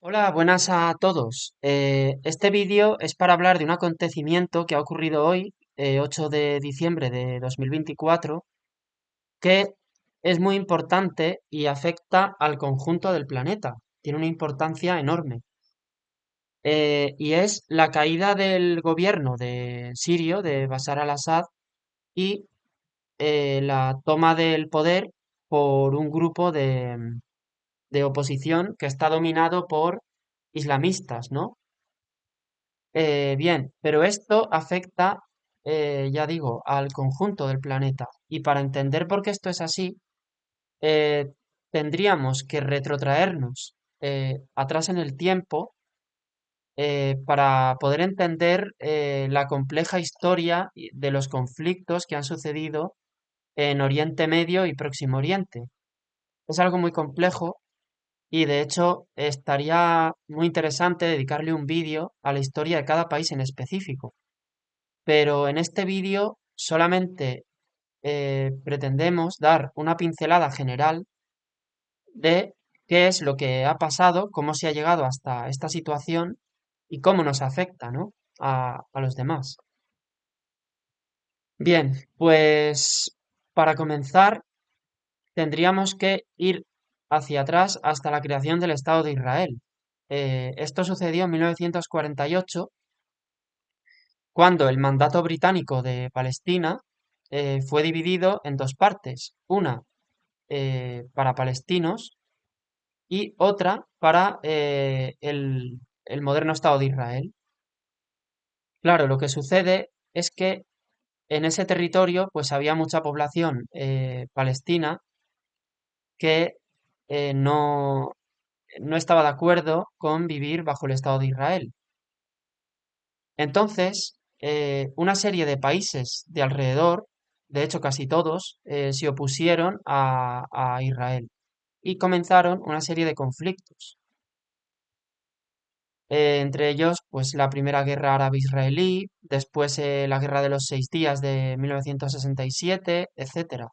Hola, buenas a todos. Este vídeo es para hablar de un acontecimiento que ha ocurrido hoy, 8 de diciembre de 2024, que es muy importante y afecta al conjunto del planeta. Tiene una importancia enorme. Y es la caída del gobierno de sirio, de Bashar al-Assad, y la toma del poder por un grupo de oposición que está dominado por islamistas, ¿no? Bien, pero esto afecta, ya digo, al conjunto del planeta. Y para entender por qué esto es así, eh, tendríamos que retrotraernos atrás en el tiempo para poder entender la compleja historia de los conflictos que han sucedido en Oriente Medio y Próximo Oriente. Es algo muy complejo y de hecho estaría muy interesante dedicarle un vídeo a la historia de cada país en específico. Pero en este vídeo solamente pretendemos dar una pincelada general de qué es lo que ha pasado, cómo se ha llegado hasta esta situación y cómo nos afecta, ¿no? a los demás. Bien, pues para comenzar tendríamos que ir hacia atrás hasta la creación del Estado de Israel. Esto sucedió en 1948 cuando el mandato británico de Palestina fue dividido en dos partes, una para palestinos y otra para el moderno Estado de Israel. Claro, lo que sucede es que en ese territorio pues había mucha población palestina que no, no estaba de acuerdo con vivir bajo el Estado de Israel. Entonces, una serie de países de alrededor, de hecho casi todos, se opusieron a Israel y comenzaron una serie de conflictos. Entre ellos, pues la primera guerra árabe-israelí, después la guerra de los 6 días de 1967, etcétera.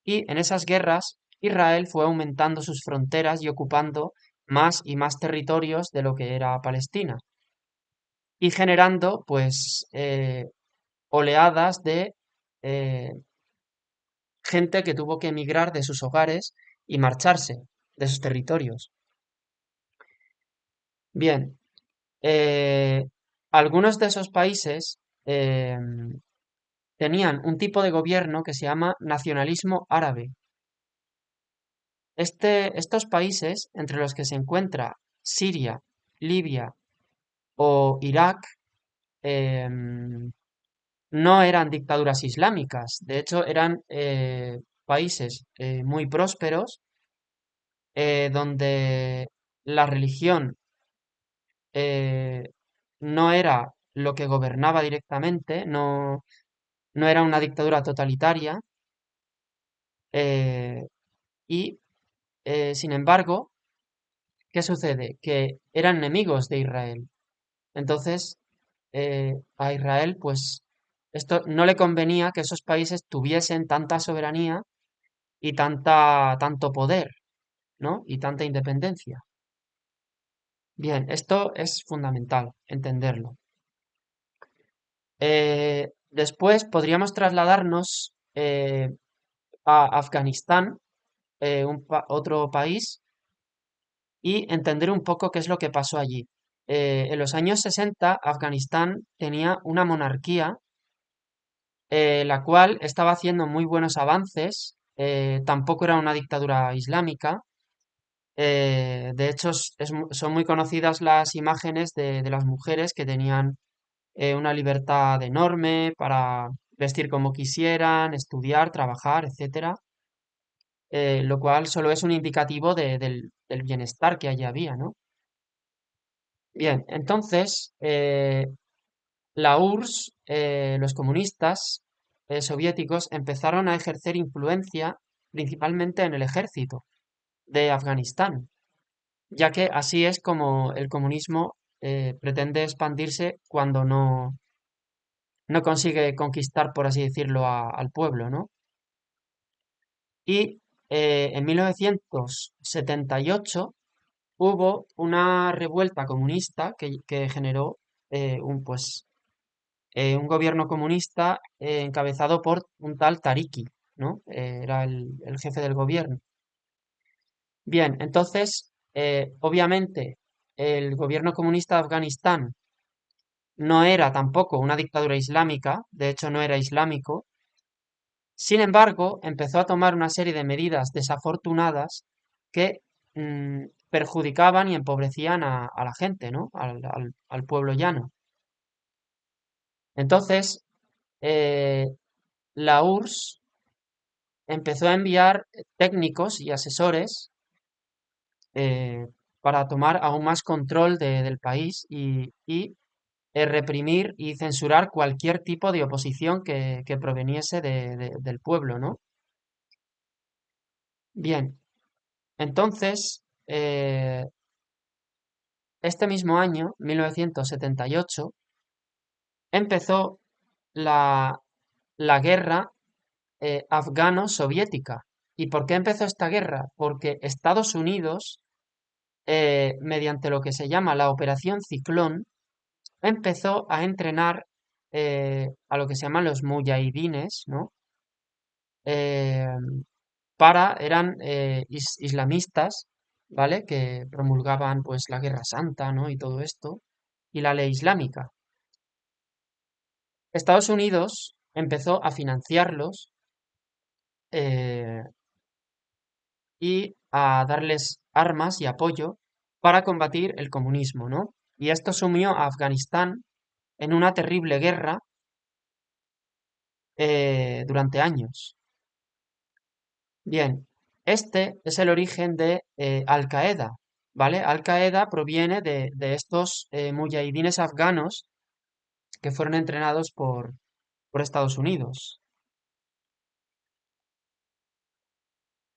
Y en esas guerras, Israel fue aumentando sus fronteras y ocupando más y más territorios de lo que era Palestina y generando, pues, oleadas de eh, gente que tuvo que emigrar de sus hogares y marcharse de sus territorios. Bien, eh, algunos de esos países tenían un tipo de gobierno que se llama nacionalismo árabe. Estos países, entre los que se encuentra Siria, Libia o Irak, em, no eran dictaduras islámicas. De hecho, eran países muy prósperos donde la religión eh, no era lo que gobernaba directamente, no era una dictadura totalitaria eh, y, sin embargo, ¿qué sucede? Que eran enemigos de Israel. Entonces, a Israel, pues, esto no le convenía que esos países tuviesen tanta soberanía y tanto poder, ¿no? Y tanta independencia. Bien, esto es fundamental entenderlo. Después podríamos trasladarnos a Afganistán, otro país, y entender un poco qué es lo que pasó allí. En los años 60, Afganistán tenía una monarquía, la cual estaba haciendo muy buenos avances, tampoco era una dictadura islámica. De hecho, son muy conocidas las imágenes de las mujeres que tenían una libertad enorme para vestir como quisieran, estudiar, trabajar, etcétera, lo cual solo es un indicativo del bienestar que allí había, ¿no? Bien, entonces, la URSS, los comunistas soviéticos, empezaron a ejercer influencia principalmente en el ejército de Afganistán, ya que así es como el comunismo pretende expandirse cuando no consigue conquistar, por así decirlo, al pueblo, ¿no? Y en 1978 hubo una revuelta comunista que generó pues, un gobierno comunista encabezado por un tal Tariki, ¿no? Era el jefe del gobierno. Bien, entonces, obviamente, el gobierno comunista de Afganistán no era tampoco una dictadura islámica, de hecho no era islámico. Sin embargo, empezó a tomar una serie de medidas desafortunadas que perjudicaban y empobrecían a la gente, ¿no? Al pueblo llano. Entonces, eh, la URSS empezó a enviar técnicos y asesores eh, para tomar aún más control del país y reprimir y censurar cualquier tipo de oposición que proveniese del pueblo, ¿no? Bien, entonces, este mismo año, 1978, empezó la, la guerra afgano-soviética. ¿Y por qué empezó esta guerra? Porque Estados Unidos, mediante lo que se llama la Operación Ciclón, empezó a entrenar a lo que se llaman los muyahidines, ¿no? Eh, eran islamistas, ¿vale? Que promulgaban pues la Guerra Santa, ¿no? Y todo esto, y la ley islámica. Estados Unidos empezó a financiarlos eh, y a darles armas y apoyo para combatir el comunismo, ¿no? Y esto sumió a Afganistán en una terrible guerra durante años. Bien, este es el origen de Al Qaeda, ¿vale? Al Qaeda proviene de estos muyahidines afganos que fueron entrenados por Estados Unidos.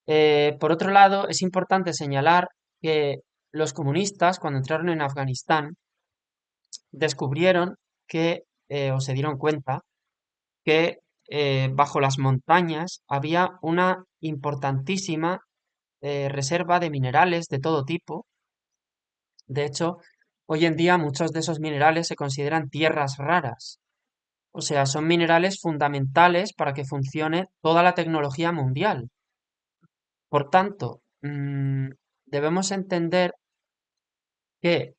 Por otro lado, es importante señalar que los comunistas, cuando entraron en Afganistán, descubrieron o se dieron cuenta, que bajo las montañas había una importantísima reserva de minerales de todo tipo. De hecho, hoy en día muchos de esos minerales se consideran tierras raras. O sea, son minerales fundamentales para que funcione toda la tecnología mundial. Por tanto, debemos entender que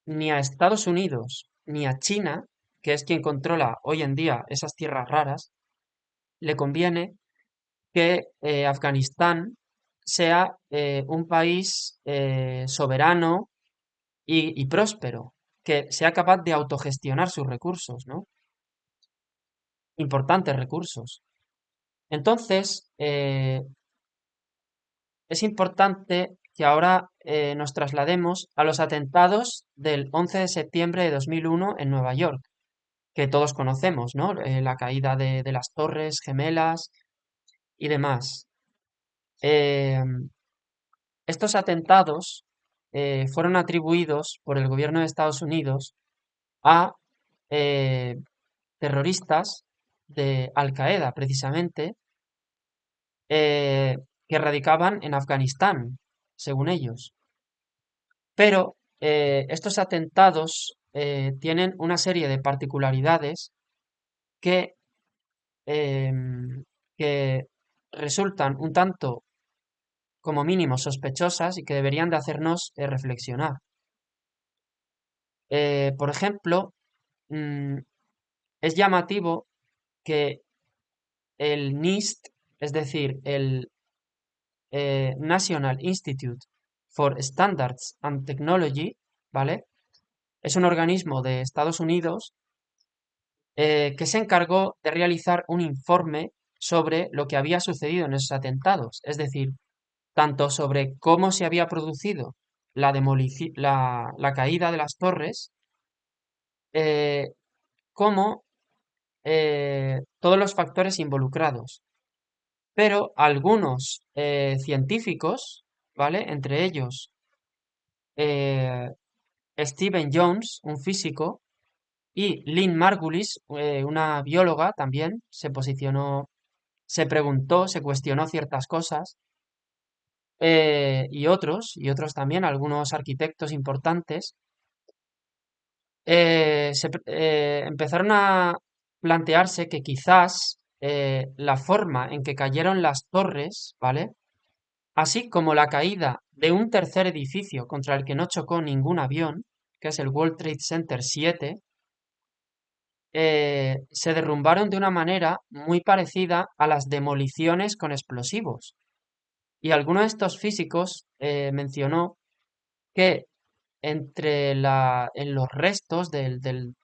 ni a Estados Unidos ni a China, que es quien controla hoy en día esas tierras raras, le conviene que Afganistán sea un país soberano y próspero, que sea capaz de autogestionar sus recursos, ¿no? Importantes recursos. Entonces, es importante que ahora nos traslademos a los atentados del 11 de septiembre de 2001 en Nueva York, que todos conocemos, ¿no? La caída de las Torres Gemelas y demás. Eh, Estos atentados fueron atribuidos por el gobierno de Estados Unidos a eh, terroristas de Al Qaeda, precisamente, eh, que radicaban en Afganistán, según ellos. Pero estos atentados tienen una serie de particularidades que, em, que resultan un tanto, como mínimo, sospechosas y que deberían de hacernos reflexionar. Por ejemplo, mm, es llamativo que el NIST, es decir, el National Institute for Standards and Technology, ¿vale? Es un organismo de Estados Unidos que se encargó de realizar un informe sobre lo que había sucedido en esos atentados, es decir, tanto sobre cómo se había producido la caída de las torres, eh, como todos los factores involucrados. Pero algunos científicos, ¿vale? Entre ellos eh, Stephen Jones, un físico, y Lynn Margulis, una bióloga también, se posicionó, se preguntó, se cuestionó ciertas cosas. y otros también, algunos arquitectos importantes, empezaron a plantearse que quizás la forma en que cayeron las torres, ¿vale? Así como la caída de un tercer edificio contra el que no chocó ningún avión, que es el World Trade Center 7, se derrumbaron de una manera muy parecida a las demoliciones con explosivos. Y alguno de estos físicos mencionó que en los restos de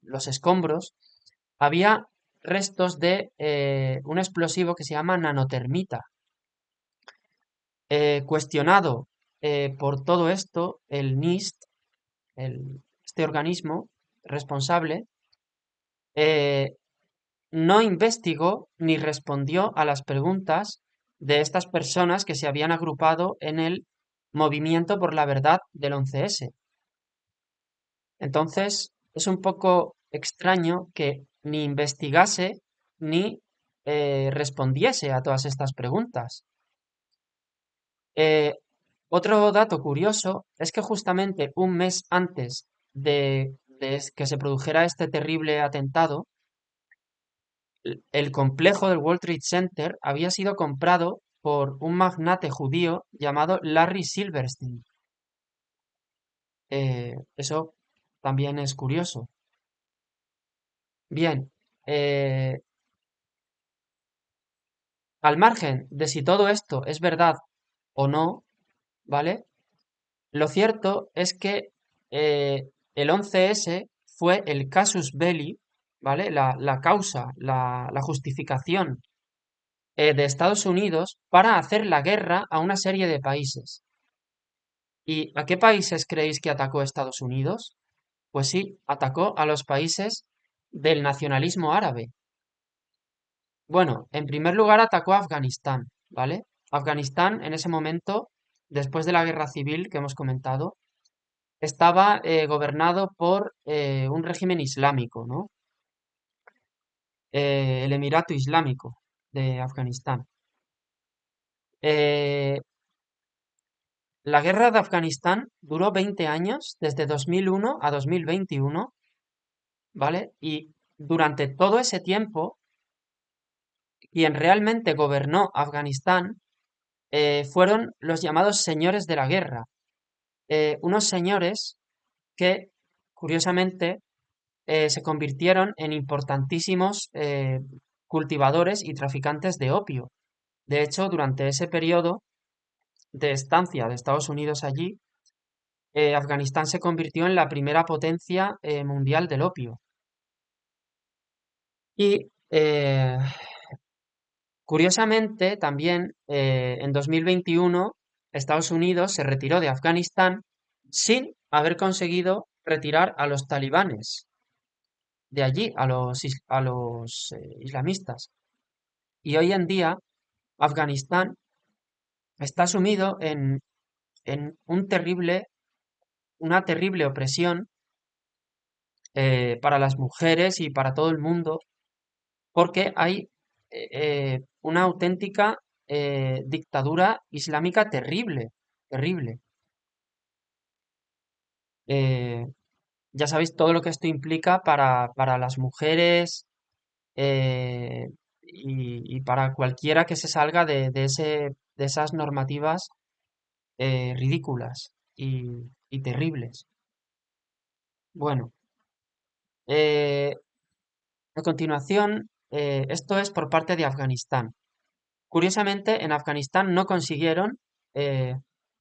los escombros había restos de un explosivo que se llama nanotermita. Cuestionado por todo esto, el NIST, este organismo responsable, eh, no investigó ni respondió a las preguntas de estas personas que se habían agrupado en el Movimiento por la Verdad del 11S. Entonces, es un poco extraño que ni investigase ni respondiese a todas estas preguntas. Eh, Otro dato curioso es que justamente un mes antes de que se produjera este terrible atentado, el complejo del World Trade Center había sido comprado por un magnate judío llamado Larry Silverstein. Eso también es curioso. Bien, al margen de si todo esto es verdad o no, ¿vale? Lo cierto es que el 11S fue el casus belli, ¿vale? La causa, la justificación de Estados Unidos para hacer la guerra a una serie de países. ¿Y a qué países creéis que atacó Estados Unidos? Pues sí, atacó a los países del nacionalismo árabe. Bueno, en primer lugar atacó a Afganistán, ¿vale? Afganistán en ese momento, después de la guerra civil que hemos comentado, estaba gobernado por un régimen islámico, ¿no? El Emirato Islámico de Afganistán. Eh, la guerra de Afganistán duró 20 años, desde 2001 a 2021, ¿vale? Y durante todo ese tiempo, quien realmente gobernó Afganistán fueron los llamados señores de la guerra, unos señores que, curiosamente, se convirtieron en importantísimos cultivadores y traficantes de opio. De hecho, durante ese periodo de estancia de Estados Unidos allí, Afganistán se convirtió en la primera potencia mundial del opio. Y curiosamente, también en 2021, Estados Unidos se retiró de Afganistán sin haber conseguido retirar a los talibanes de allí, a los islamistas. Y hoy en día, Afganistán está sumido en una terrible opresión para las mujeres y para todo el mundo, porque hay una auténtica dictadura islámica terrible, terrible. Eh, ya sabéis todo lo que esto implica para las mujeres eh, y para cualquiera que se salga de esas normativas ridículas y terribles. Bueno, eh, a continuación, esto es por parte de Afganistán. Curiosamente, en Afganistán no consiguieron, eh,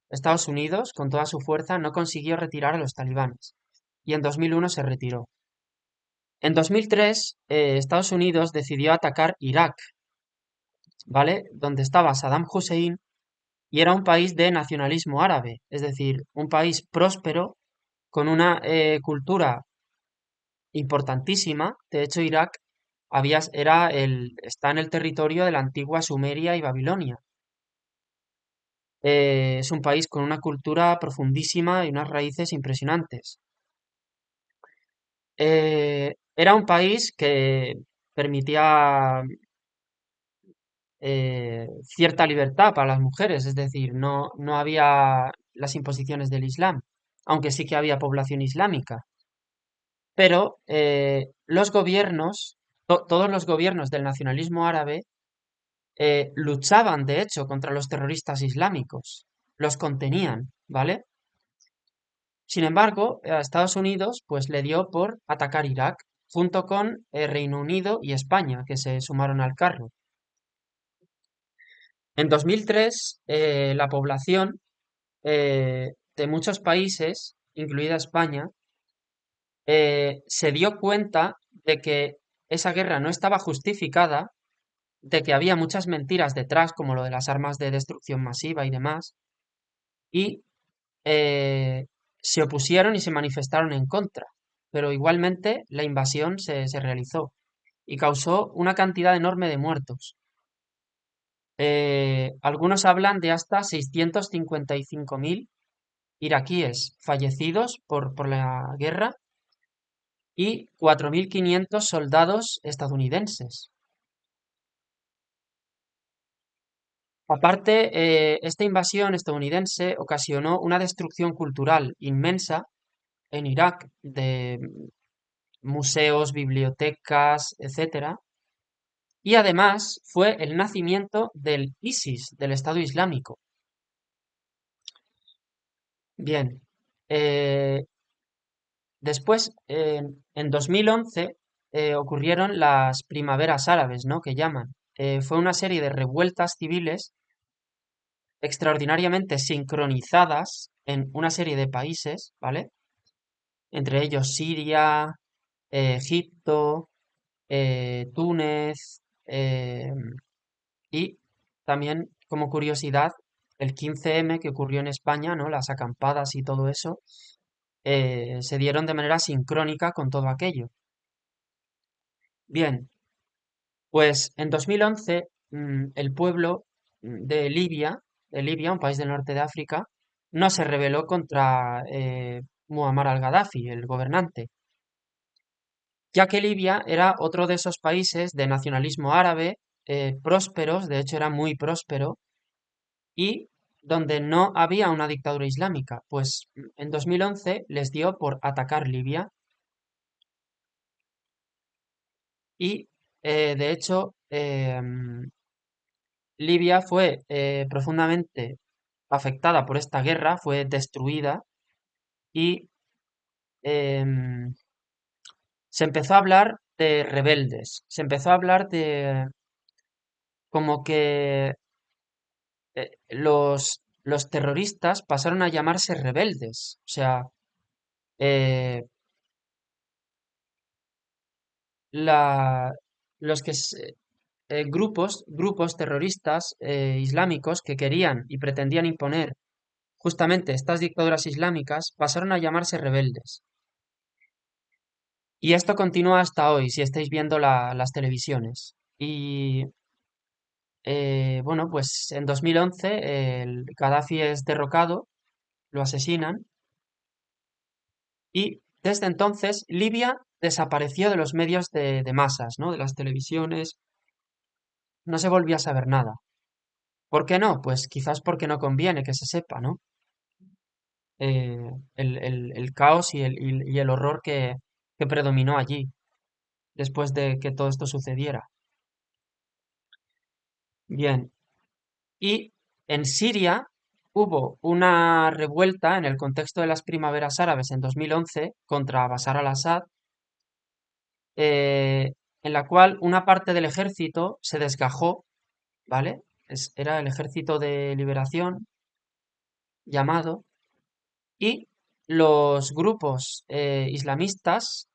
Estados Unidos, con toda su fuerza, no consiguió retirar a los talibanes. Y en 2001 se retiró. En 2003, Estados Unidos decidió atacar Irak, ¿vale? Donde estaba Saddam Hussein y era un país de nacionalismo árabe, es decir, un país próspero con una cultura importantísima. De hecho, Irak está en el territorio de la antigua Sumeria y Babilonia. Es un país con una cultura profundísima y unas raíces impresionantes. Era un país que permitía cierta libertad para las mujeres, es decir, no había las imposiciones del Islam, aunque sí que había población islámica. Pero los gobiernos, todos los gobiernos del nacionalismo árabe, luchaban, de hecho, contra los terroristas islámicos, los contenían, ¿vale? Sin embargo, a Estados Unidos pues le dio por atacar Irak, junto con Reino Unido y España, que se sumaron al carro. En 2003, la población de muchos países, incluida España, se dio cuenta de que esa guerra no estaba justificada, de que había muchas mentiras detrás, como lo de las armas de destrucción masiva y demás, y eh, se opusieron y se manifestaron en contra. Pero igualmente la invasión se realizó y causó una cantidad enorme de muertos. Algunos hablan de hasta 655.000 iraquíes fallecidos por la guerra y 4.500 soldados estadounidenses. Aparte, esta invasión estadounidense ocasionó una destrucción cultural inmensa en Irak de museos, bibliotecas, etcétera. Y además fue el nacimiento del ISIS, del Estado Islámico. Bien, eh, después, en 2011, ocurrieron las primaveras árabes, ¿no? Que llaman. Fue una serie de revueltas civiles extraordinariamente sincronizadas en una serie de países, ¿vale? Entre ellos Siria, Egipto, Túnez, y también, como curiosidad, el 15M que ocurrió en España, ¿no? Las acampadas y todo eso, se dieron de manera sincrónica con todo aquello. Bien, pues en 2011 el pueblo de Libia, un país del norte de África, no se rebeló contra Muammar al-Gaddafi, el gobernante, ya que Libia era otro de esos países de nacionalismo árabe, prósperos, de hecho era muy próspero, y donde no había una dictadura islámica. Pues en 2011 les dio por atacar Libia y de hecho Libia fue profundamente afectada por esta guerra, fue destruida y em, se empezó a hablar de rebeldes, se empezó a hablar de como que los terroristas pasaron a llamarse rebeldes, o sea, eh, la, los que grupos terroristas islámicos que querían y pretendían imponer justamente estas dictaduras islámicas pasaron a llamarse rebeldes. Y esto continúa hasta hoy, si estáis viendo las televisiones. Y bueno, pues en 2011 el Gaddafi es derrocado, lo asesinan, y desde entonces Libia desapareció de los medios de masas, ¿no? De las televisiones, no se volvió a saber nada. ¿Por qué no? Pues quizás porque no conviene que se sepa, ¿no? El caos y el horror que predominó allí después de que todo esto sucediera. Bien, y en Siria hubo una revuelta en el contexto de las primaveras árabes en 2011 contra Bashar al-Assad, eh, en la cual una parte del ejército se desgajó, ¿vale? Era el Ejército de Liberación llamado, y los grupos islamistas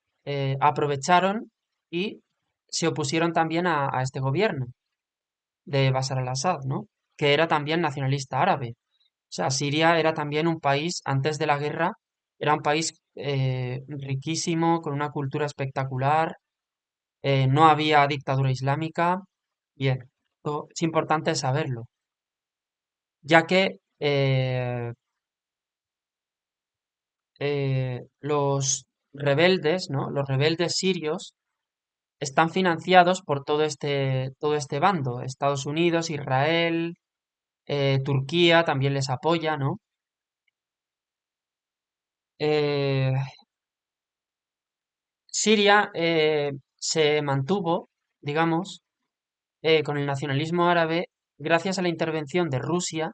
aprovecharon y se opusieron también a este gobierno de Bashar al-Assad, ¿no? Que era también nacionalista árabe. O sea, Siria era también un país, antes de la guerra, era un país riquísimo, con una cultura espectacular, no había dictadura islámica. Bien, esto es importante saberlo, ya que los rebeldes, ¿no? Los rebeldes sirios están financiados por todo este bando. Estados Unidos, Israel, Turquía también les apoya, ¿no? Eh, Siria se mantuvo, digamos, con el nacionalismo árabe gracias a la intervención de Rusia,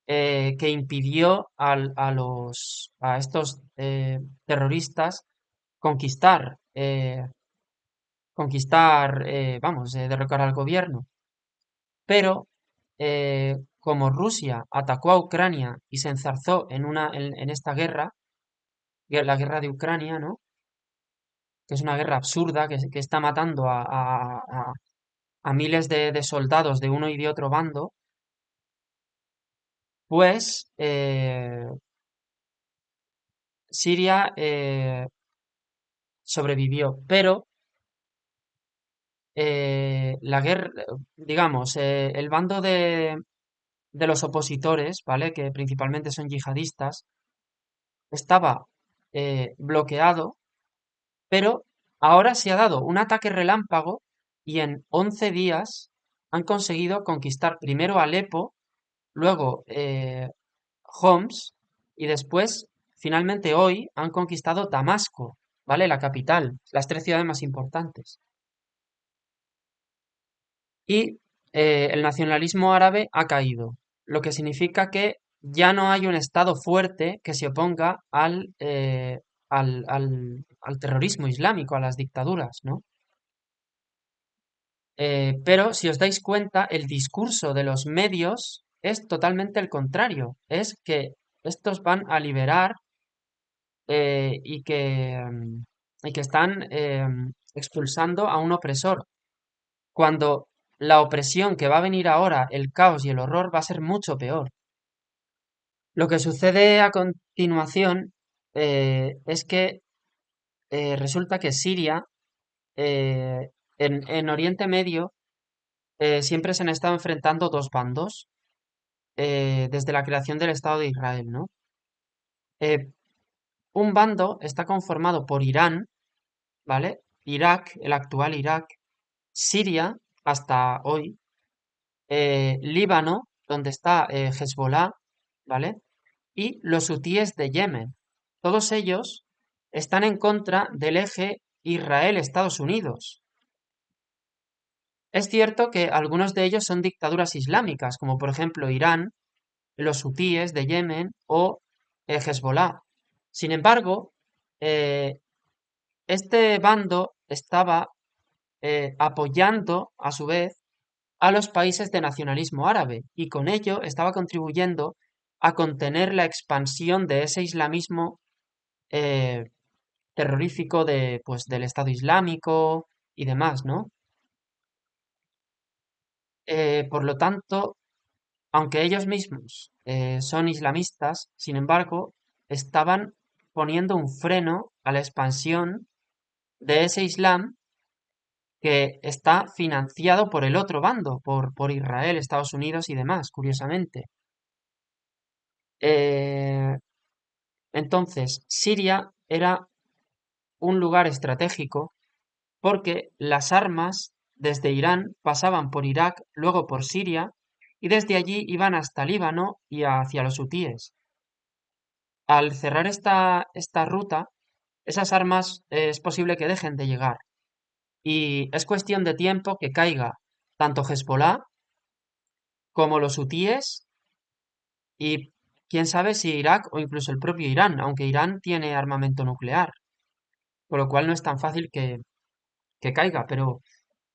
que impidió a estos terroristas conquistar, vamos, derrocar al gobierno. Pero como Rusia atacó a Ucrania y se enzarzó en esta guerra, la guerra de Ucrania, ¿no? Que es una guerra absurda que está matando a miles de soldados de uno y de otro bando, pues Siria sobrevivió. Pero la guerra, digamos, el bando de los opositores, ¿vale? Que principalmente son yihadistas, estaba bloqueado, pero ahora se ha dado un ataque relámpago y en 11 días han conseguido conquistar primero Alepo, luego Homs y después, finalmente hoy, han conquistado Damasco, ¿vale? La capital, las tres ciudades más importantes. Y el nacionalismo árabe ha caído, lo que significa que ya no hay un Estado fuerte que se oponga al terrorismo islámico, a las dictaduras, ¿no? Pero si os dais cuenta, el discurso de los medios es totalmente el contrario. Es que estos van a liberar eh, y que, mm, y que están expulsando a un opresor, cuando la opresión que va a venir ahora, el caos y el horror, va a ser mucho peor. Lo que sucede a continuación es que resulta que Siria, eh, en Oriente Medio, siempre se han estado enfrentando dos bandos desde la creación del Estado de Israel, ¿no? Eh, un bando está conformado por Irán, ¿vale? Irak, el actual Irak, Siria, hasta hoy, Líbano, donde está Hezbollah, ¿vale? Y los hutíes de Yemen. Todos ellos están en contra del eje Israel-Estados Unidos. Es cierto que algunos de ellos son dictaduras islámicas, como por ejemplo Irán, los hutíes de Yemen o Hezbollah. Sin embargo, eh, este bando estaba apoyando a su vez a los países de nacionalismo árabe y con ello estaba contribuyendo a contener la expansión de ese islamismo eh, terrorífico pues, del Estado Islámico y demás, ¿no? Por lo tanto, aunque ellos mismos son islamistas, sin embargo, estaban poniendo un freno a la expansión de ese Islam que está financiado por el otro bando, por Israel, Estados Unidos y demás, curiosamente. Eh, entonces, Siria era un lugar estratégico porque las armas desde Irán pasaban por Irak, luego por Siria, y desde allí iban hasta Líbano y hacia los hutíes. Al cerrar esta ruta, esas armas es posible que dejen de llegar. Y es cuestión de tiempo que caiga tanto Hezbollah como los hutíes y quién sabe si Irak o incluso el propio Irán, aunque Irán tiene armamento nuclear, por lo cual no es tan fácil que caiga, pero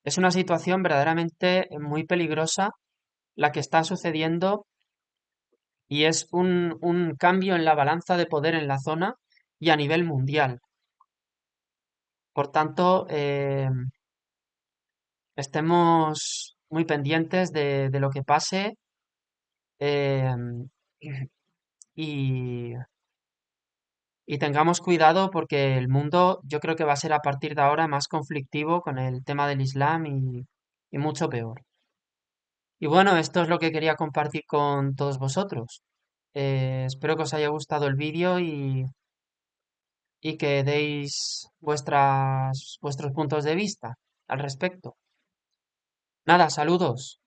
es una situación verdaderamente muy peligrosa la que está sucediendo y es un cambio en la balanza de poder en la zona y a nivel mundial. Por tanto, estemos muy pendientes de lo que pase em, y, y tengamos cuidado porque el mundo yo creo que va a ser a partir de ahora más conflictivo con el tema del Islam y mucho peor. Y bueno, esto es lo que quería compartir con todos vosotros. Espero que os haya gustado el vídeo y que deis vuestros puntos de vista al respecto. Nada, saludos.